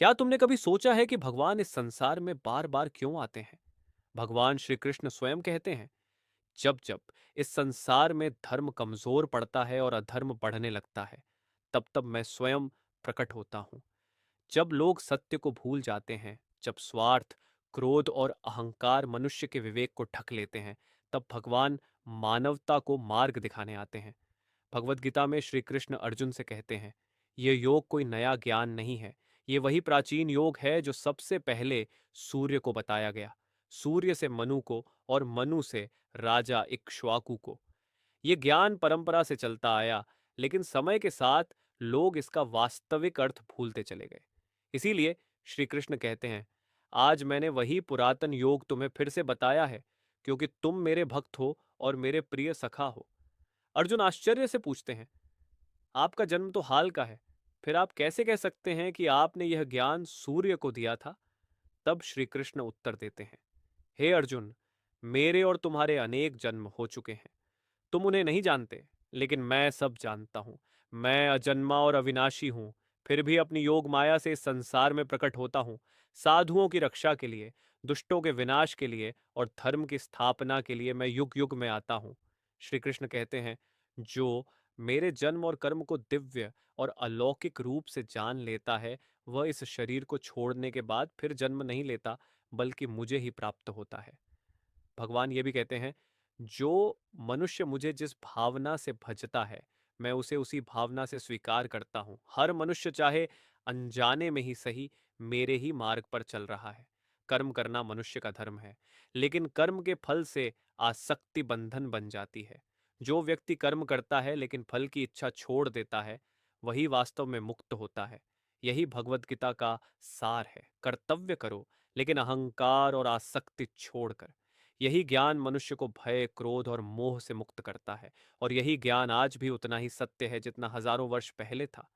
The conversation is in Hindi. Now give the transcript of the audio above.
क्या तुमने कभी सोचा है कि भगवान इस संसार में बार बार क्यों आते हैं? भगवान श्री कृष्ण स्वयं कहते हैं, जब जब इस संसार में धर्म कमजोर पड़ता है और अधर्म बढ़ने लगता है, तब तब मैं स्वयं प्रकट होता हूं। जब लोग सत्य को भूल जाते हैं, जब स्वार्थ, क्रोध और अहंकार मनुष्य के विवेक को ढक लेते हैं, तब भगवान मानवता को मार्ग दिखाने आते हैं। भगवत गीता में श्री कृष्ण अर्जुन से कहते हैं, ये योग कोई नया ज्ञान नहीं है। ये वही प्राचीन योग है जो सबसे पहले सूर्य को बताया गया, सूर्य से मनु को और मनु से राजा इक्ष्वाकु को। ये ज्ञान परंपरा से चलता आया, लेकिन समय के साथ लोग इसका वास्तविक अर्थ भूलते चले गए। इसीलिए श्री कृष्ण कहते हैं, आज मैंने वही पुरातन योग तुम्हें फिर से बताया है, क्योंकि तुम मेरे भक्त हो और मेरे प्रिय सखा हो। अर्जुन आश्चर्य से पूछते हैं, आपका जन्म तो हाल का है, फिर आप कैसे कह सकते हैं कि आपने यह ज्ञान सूर्य को दिया था? तब श्री कृष्ण उत्तर देते हैं, हे अर्जुन, मेरे और तुम्हारे अनेक जन्म हो चुके हैं। तुम उन्हें नहीं जानते, लेकिन मैं सब जानता हूं। मैं अजन्मा और अविनाशी हूं, फिर भी अपनी योग माया से इस संसार में प्रकट होता हूं, साधुओं की रक्षा के लिए, दुष्टों के विनाश के लिए और धर्म की स्थापना के लिए मैं युग युग में आता हूं। श्री कृष्ण कहते हैं, जो मेरे जन्म और कर्म को दिव्य और अलौकिक रूप से जान लेता है, वह इस शरीर को छोड़ने के बाद फिर जन्म नहीं लेता, बल्कि मुझे ही प्राप्त होता है। भगवान ये भी कहते हैं, जो मनुष्य मुझे जिस भावना से भजता है, मैं उसे उसी भावना से स्वीकार करता हूं। हर मनुष्य चाहे अनजाने में ही सही, मेरे ही मार्ग पर चल रहा है। कर्म करना मनुष्य का धर्म है, लेकिन कर्म के फल से आसक्ति बंधन बन जाती है। जो व्यक्ति कर्म करता है लेकिन फल की इच्छा छोड़ देता है, वही वास्तव में मुक्त होता है। यही भगवत गीता का सार है। कर्तव्य करो, लेकिन अहंकार और आसक्ति छोड़कर। यही ज्ञान मनुष्य को भय, क्रोध और मोह से मुक्त करता है, और यही ज्ञान आज भी उतना ही सत्य है जितना हजारों वर्ष पहले था।